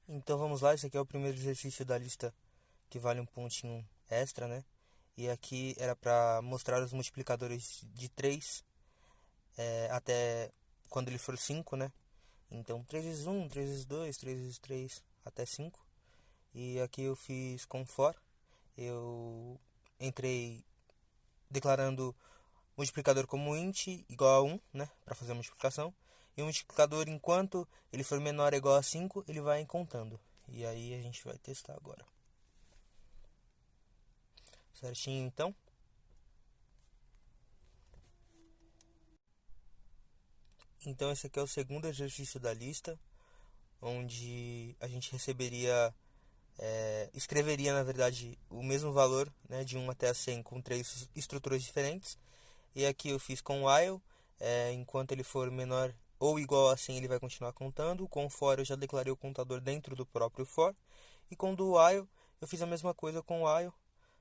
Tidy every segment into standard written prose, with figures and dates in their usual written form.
Então vamos lá, esse aqui é o primeiro exercício da lista que vale um pontinho extra, né? E aqui era para mostrar os multiplicadores de 3 até quando ele for 5, né? Então 3 vezes 1, 3 vezes 2, 3 vezes 3 até 5. E aqui eu fiz com for. Eu entrei declarando multiplicador como int igual a 1, né? Para fazer a multiplicação. E o multiplicador, enquanto ele for menor ou igual a 5, ele vai contando. E aí a gente vai testar agora. Certinho, então? Então esse aqui é o segundo exercício da lista, onde a gente escreveria na verdade o mesmo valor, né, de 1 até a 100 com três estruturas diferentes. E aqui eu fiz com while, enquanto ele for menor ou igual a 100 ele vai continuar contando. Com for eu já declarei o contador dentro do próprio for. E com do while eu fiz a mesma coisa com while,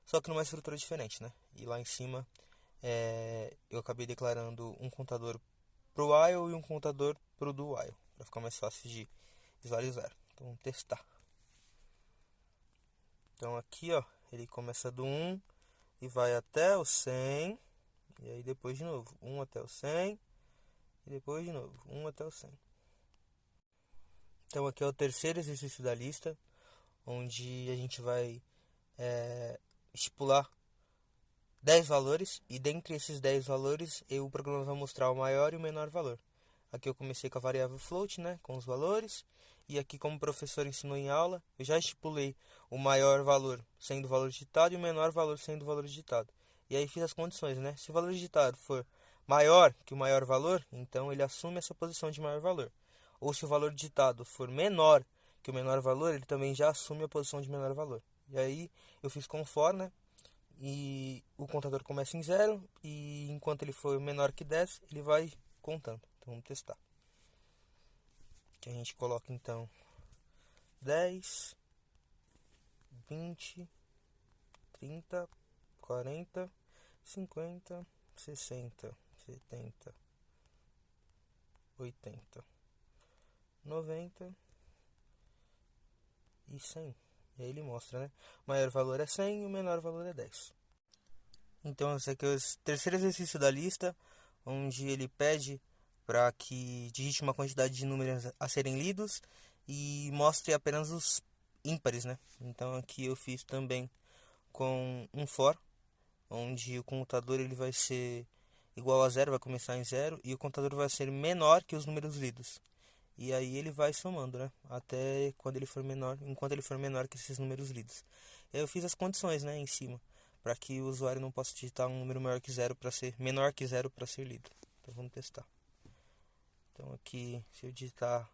só que numa estrutura diferente, né? E lá em cima eu acabei declarando um contador pro while e um contador pro do while, para ficar mais fácil de visualizar. Então vamos testar. Então aqui, ó, ele começa do 1 e vai até o 100, e aí depois de novo, 1 até o 100, e depois de novo, 1 até o 100. Então aqui é o terceiro exercício da lista, onde a gente vai estipular 10 valores, e dentre esses 10 valores, o programa vai mostrar o maior e o menor valor. Aqui eu comecei com a variável float, né, com os valores, e aqui como o professor ensinou em aula, eu já estipulei o maior valor sendo o valor digitado e o menor valor sendo o valor digitado. E aí fiz as condições, né? Se o valor digitado for maior que o maior valor, então ele assume essa posição de maior valor. Ou se o valor digitado for menor que o menor valor, ele também já assume a posição de menor valor. E aí eu fiz com for, né? E o contador começa em 0 e enquanto ele for menor que 10, ele vai contando. Então vamos testar. Que a gente coloca então 10, 20, 30, 40, 50, 60, 70, 80, 90 e 100. E aí ele mostra, né? O maior valor é 100 e o menor valor é 10. Então esse aqui é o terceiro exercício da lista, onde ele pede para que digite uma quantidade de números a serem lidos e mostre apenas os ímpares, né? Então aqui eu fiz também com um for, onde o contador ele vai ser igual a zero, vai começar em zero, e o contador vai ser menor que os números lidos. E aí ele vai somando, né? Até quando ele for menor, enquanto ele for menor que esses números lidos. E aí eu fiz as condições, né, em cima, para que o usuário não possa digitar um número maior que zero para ser menor que zero para ser lido. Então vamos testar. Então aqui, se eu digitar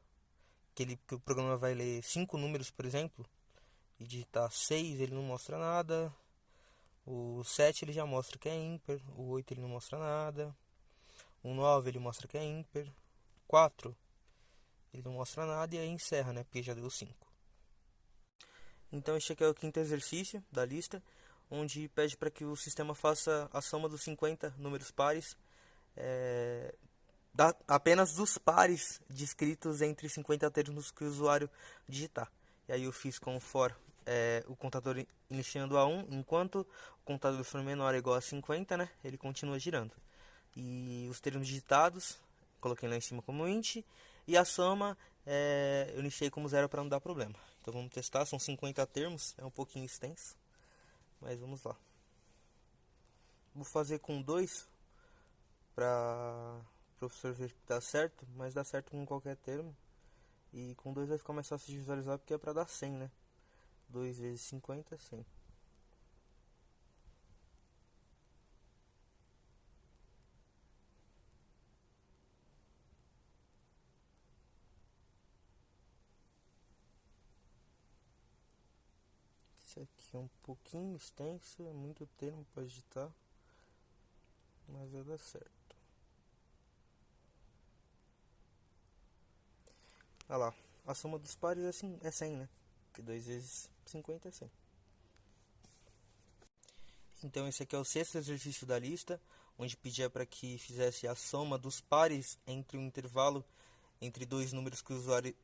que o programa vai ler 5 números, por exemplo, e digitar 6, ele não mostra nada. O 7 ele já mostra que é ímpar, o 8 ele não mostra nada. O 9 ele mostra que é ímpar. 4 ele não mostra nada e aí encerra, né? Porque já deu 5. Então este aqui é o quinto exercício da lista, onde pede para que o sistema faça a soma dos 50 números pares, apenas dos pares descritos entre 50 termos que o usuário digitar. E aí eu fiz com o for o contador iniciando a 1, enquanto o contador for menor ou igual a 50, né, ele continua girando. E os termos digitados, coloquei lá em cima como int, e a soma eu iniciei como zero para não dar problema. Então vamos testar, são 50 termos, é um pouquinho extenso, mas vamos lá. Vou fazer com 2 para o professor ver que dá certo, mas dá certo com qualquer termo. E com 2 vai ficar mais fácil de visualizar porque é para dar 100, né? 2 vezes 50 é 100. Esse aqui é um pouquinho extenso, é muito termo para digitar, mas vai dar certo. Olha lá, a soma dos pares é 100, né? Porque 2 vezes 50 é 100. Então esse aqui é o sexto exercício da lista, onde pedia para que fizesse a soma dos pares entre um intervalo entre dois números que o usuário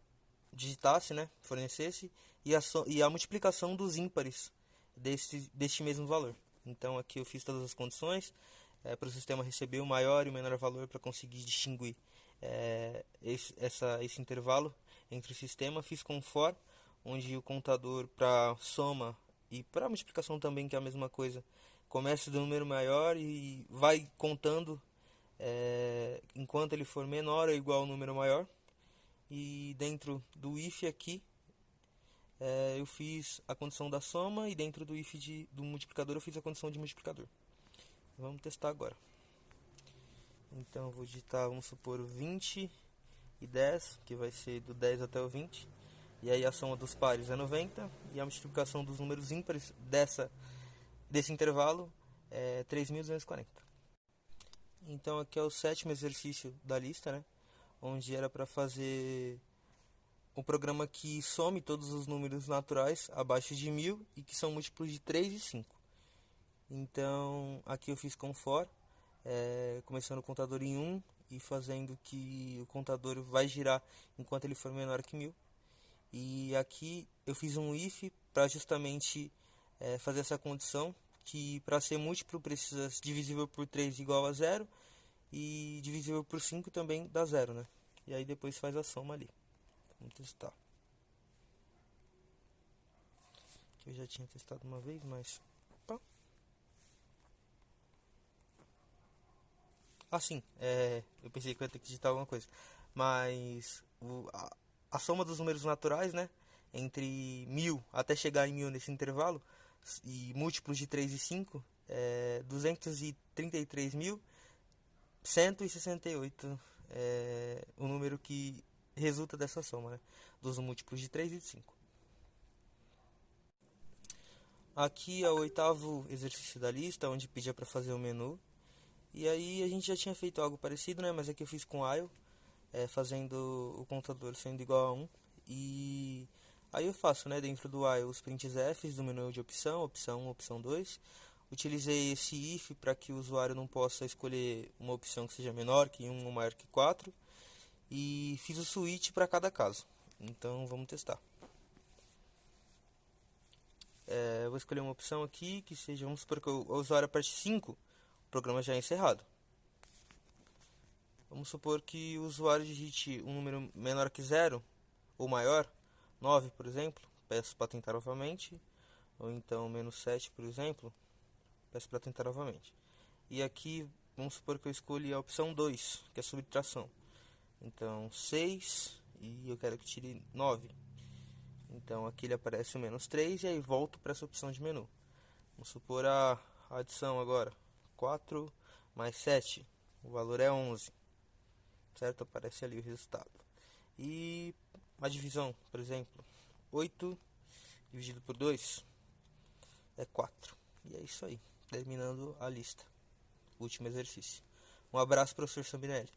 digitasse, né, fornecesse, e a multiplicação dos ímpares deste mesmo valor. Então aqui eu fiz todas as condições para o sistema receber o maior e o menor valor para conseguir distinguir esse intervalo entre o sistema. Fiz com for, onde o contador para soma e para multiplicação também, que é a mesma coisa, começa do número maior e vai contando enquanto ele for menor ou igual ao número maior. E dentro do if aqui eu fiz a condição da soma, e dentro do if do multiplicador eu fiz a condição de multiplicador. Vamos testar agora. Então eu vou digitar, vamos supor, 20 e 10, que vai ser do 10 até o 20. E aí a soma dos pares é 90, e a multiplicação dos números ímpares desse intervalo é 3.240. Então aqui é o 7º exercício da lista, né? Onde era para fazer um programa que some todos os números naturais abaixo de 1000 e que são múltiplos de 3 e 5. Então aqui eu fiz com for, começando o contador em 1 e fazendo que o contador vai girar enquanto ele for menor que 1000. E aqui eu fiz um if para justamente fazer essa condição, que para ser múltiplo precisa divisível por 3 igual a 0, e divisível por 5 também dá 0, né? E aí depois faz a soma ali. Vamos testar. Que eu já tinha testado uma vez, mas... sim, eu pensei que eu ia ter que digitar alguma coisa. Mas a soma dos números naturais, né, entre 1000 até chegar em 1000 nesse intervalo, e múltiplos de 3 e 5, é 233.168, o número que resulta dessa soma, né, dos múltiplos de 3 e de 5. Aqui é o 8º exercício da lista, onde pedia para fazer o menu. E aí a gente já tinha feito algo parecido, né? Mas aqui eu fiz com while, fazendo o contador sendo igual a 1. E aí eu faço, né, dentro do while os prints fs do menu de opção 1, opção 2. Utilizei esse if para que o usuário não possa escolher uma opção que seja menor que 1 ou maior que 4. E fiz o switch para cada caso. Então vamos testar. Eu vou escolher uma opção aqui que seja, vamos supor que o usuário aperte 5, o programa já é encerrado. Vamos supor que o usuário digite um número menor que 0 ou maior, 9 por exemplo, peço para tentar novamente. Ou então menos 7 por exemplo, peço para tentar novamente. E aqui vamos supor que eu escolhi a opção 2, que é subtração. Então 6 e eu quero que tire 9. Então aqui ele aparece o menos 3 e aí volto para essa opção de menu. Vamos supor a adição agora, 4 mais 7, o valor é 11. Certo? Aparece ali o resultado. E a divisão, por exemplo, 8 dividido por 2 é 4. E é isso aí, terminando a lista. Último exercício. Um abraço, professor Sambinelli.